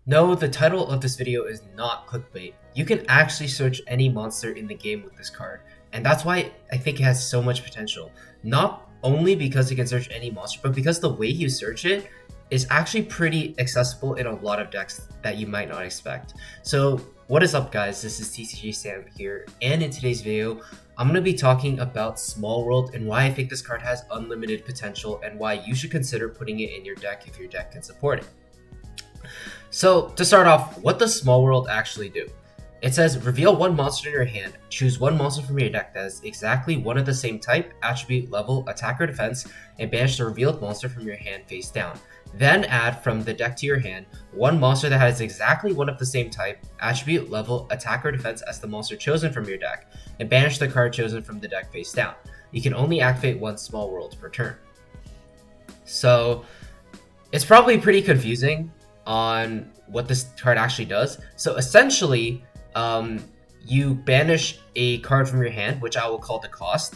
No, the title of this video is not clickbait. You can actually search any monster in the game with this card, and that's why I think it has so much potential. Not only because you can search any monster, but because the way you search it is actually pretty accessible in a lot of decks that you might not expect. So what is up, guys? This is Tcg Sam here, and in today's video I'm going to be talking about Small World and why I think this card has unlimited potential and why you should consider putting it in your deck if your deck can support it. So to start off, what does Small World actually do? It says reveal one monster in your hand, choose one monster from your deck that is exactly one of the same type, attribute, level, attack, or defense, and banish the revealed monster from your hand face down. Then add from the deck to your hand one monster that has exactly one of the same type, attribute, level, attack, or defense as the monster chosen from your deck, and banish the card chosen from the deck face down. You can only activate one Small World per turn. So it's probably pretty confusing on what this card actually does. So essentially, you banish a card from your hand, which I will call the cost.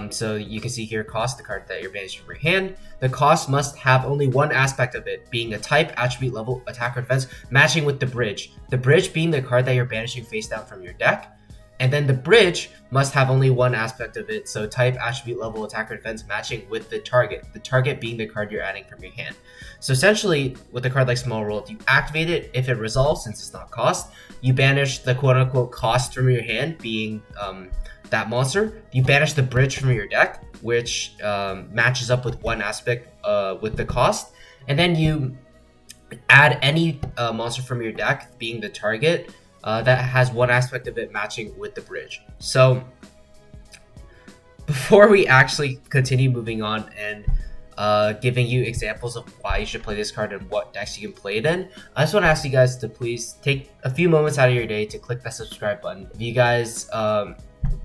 So you can see here, cost, the card that you're banishing from your hand. The cost must have only one aspect of it, being a type, attribute, level, attack, or defense, matching with the bridge. The bridge being the card that you're banishing face down from your deck. And then the bridge must have only one aspect of it, so type, attribute, level, attack, or defense matching with the target being the card you're adding from your hand. So essentially, with a card like Small World, you activate it. If it resolves, since it's not cost, you banish the quote-unquote cost from your hand, being that monster. You banish the bridge from your deck, which matches up with one aspect with the cost. And then you add any monster from your deck, being the target, that has one aspect of it matching with the bridge. So before we actually continue moving on and giving you examples of why you should play this card and what decks you can play it in, I just want to ask you guys to please take a few moments out of your day to click that subscribe button. If you guys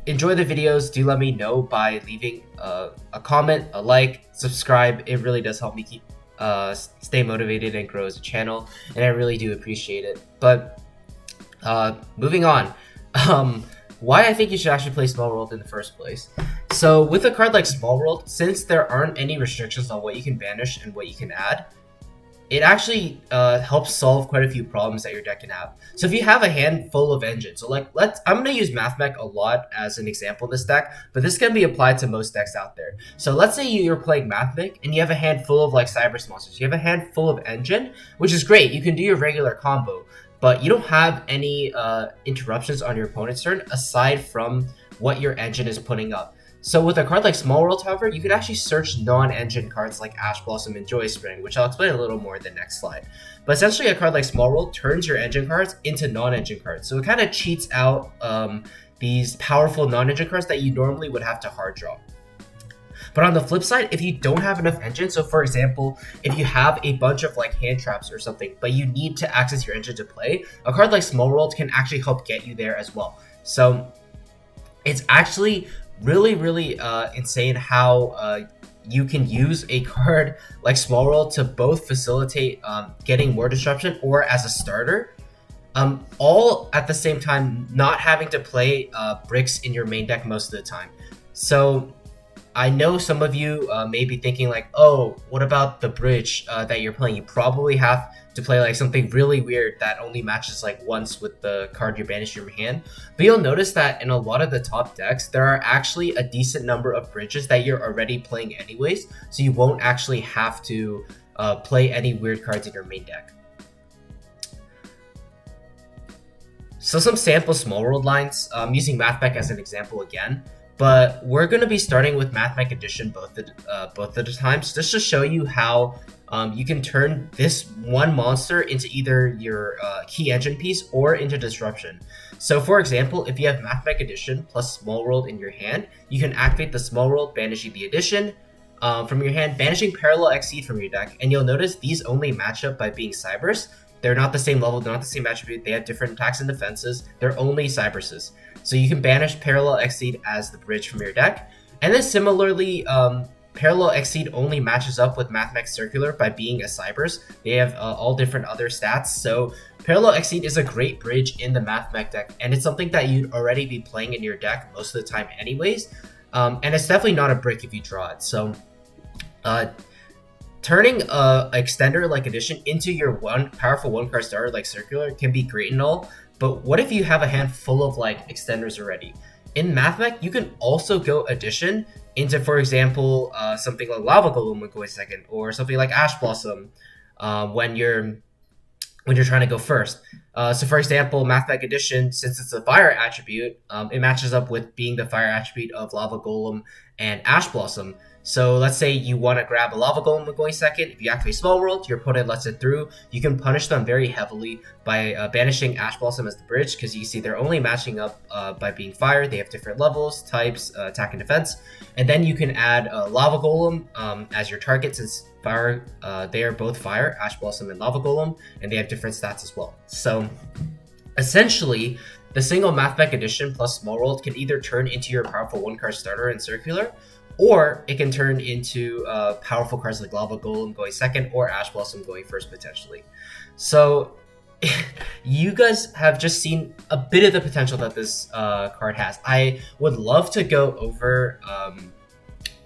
enjoy the videos, do let me know by leaving a comment, a like, subscribe. It really does help me keep stay motivated and grow as a channel, and I really do appreciate it. But moving on, why I think you should actually play Small World in the first place. So with a card like Small World, since there aren't any restrictions on what you can banish and what you can add, it actually helps solve quite a few problems that your deck can have. So if you have a hand full of engines, so like I'm going to use Mathmech a lot as an example in this deck, but this can be applied to most decks out there. So let's say you're playing Mathmech and you have a hand full of like Cyberse monsters. You have a hand full of engine, which is great. You can do your regular combo, but you don't have any interruptions on your opponent's turn aside from what your engine is putting up. So with a card like Small World, however, you can actually search non-engine cards like Ash Blossom and Joy Spring, which I'll explain a little more in the next slide. But essentially, a card like Small World turns your engine cards into non-engine cards. So it kind of cheats out these powerful non-engine cards that you normally would have to hard draw. But on the flip side, if you don't have enough engine, so for example, if you have a bunch of like hand traps or something, but you need to access your engine to play, a card like Small World can actually help get you there as well. So it's actually really insane how you can use a card like Small World to both facilitate getting more disruption or as a starter, all at the same time, not having to play bricks in your main deck most of the time. So I know some of you may be thinking like, oh, what about the bridge that you're playing? You probably have to play like something really weird that only matches like once with the card you're banishing from your hand. But you'll notice that in a lot of the top decks, there are actually a decent number of bridges that you're already playing anyways, so you won't actually have to play any weird cards in your main deck. So some sample Small World lines, using Mathmech as an example again. But we're going to be starting with Mathmech Edition both of the times, just to show you how you can turn this one monster into either your key engine piece or into disruption. So for example, if you have Mathmech Edition plus Small World in your hand, you can activate the Small World, banishing the Edition from your hand, banishing Parallel Exceed from your deck, and you'll notice these only match up by being Cyberse. They're not the same level, they're not the same attribute, they have different attacks and defenses, they're only Cyberses. So you can banish Parallel Exceed as the bridge from your deck. And then similarly, Parallel Exceed only matches up with Mathmech Circular by being a Cyberse. They have all different other stats. So Parallel Exceed is a great bridge in the Mathmech deck, and it's something that you'd already be playing in your deck most of the time anyways. And it's definitely not a brick if you draw it. So turning a extender like Addition into your one powerful one card starter like Circular can be great and all, but what if you have a hand full of like extenders already? In Mathmech, you can also go Addition into, for example, something like Lava Golem when going second, or something like Ash Blossom when you're trying to go first. So for example, Mathmech Addition, since it's a fire attribute, it matches up with being the fire attribute of Lava Golem and Ash Blossom. So let's say you want to grab a Lava Golem when going second. If you activate Small World, your opponent lets it through. You can punish them very heavily by banishing Ash Blossom as the bridge, because you see they're only matching up by being fire. They have different levels, types, attack and defense. And then you can add Lava Golem as your target, since fire, they are both fire, Ash Blossom and Lava Golem, and they have different stats as well. So essentially, the single Mathmech Addition plus Small World can either turn into your powerful one card starter in Circular, or it can turn into powerful cards like Lava Golem going second or Ash Blossom going first potentially. So you guys have just seen a bit of the potential that this card has. I would love to go over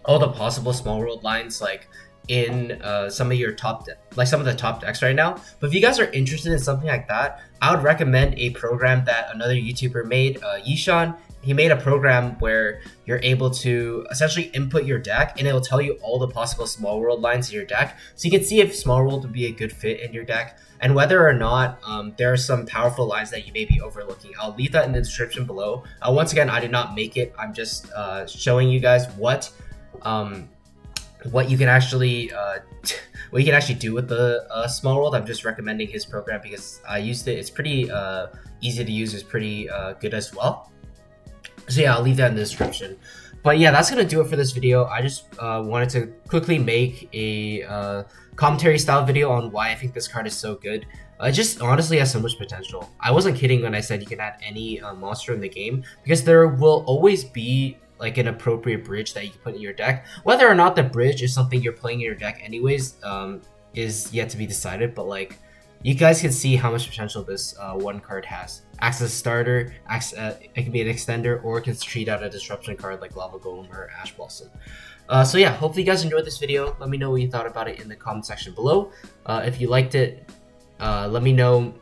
all the possible Small World lines like in some of your some of the top decks right now. But if you guys are interested in something like that, I would recommend a program that another YouTuber made, Yugioh. He made a program where you're able to essentially input your deck, and it will tell you all the possible Small World lines in your deck, so you can see if Small World would be a good fit in your deck, and whether or not there are some powerful lines that you may be overlooking. I'll leave that in the description below. Once again, I did not make it. I'm just showing you guys what you can actually do with the Small World. I'm just recommending his program because I used it. It's pretty easy to use. It's pretty good as well. So yeah, I'll leave that in the description. But yeah, that's gonna do it for this video. I just wanted to quickly make a commentary style video on why I think this card is so good. It just honestly has so much potential. I wasn't kidding when I said you can add any monster in the game, because there will always be like an appropriate bridge that you can put in your deck. Whether or not the bridge is something you're playing in your deck anyways is yet to be decided, but like, you guys can see how much potential this one card has. Acts as a starter, it can be an extender, or it can treat out a disruption card like Lava Golem or Ash Blossom. So yeah, hopefully you guys enjoyed this video. Let me know what you thought about it in the comment section below. If you liked it, let me know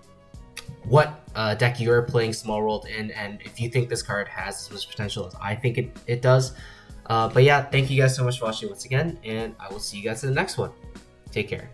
what deck you're playing Small World in, and if you think this card has as much potential as I think it does. But yeah, thank you guys so much for watching once again, and I will see you guys in the next one. Take care.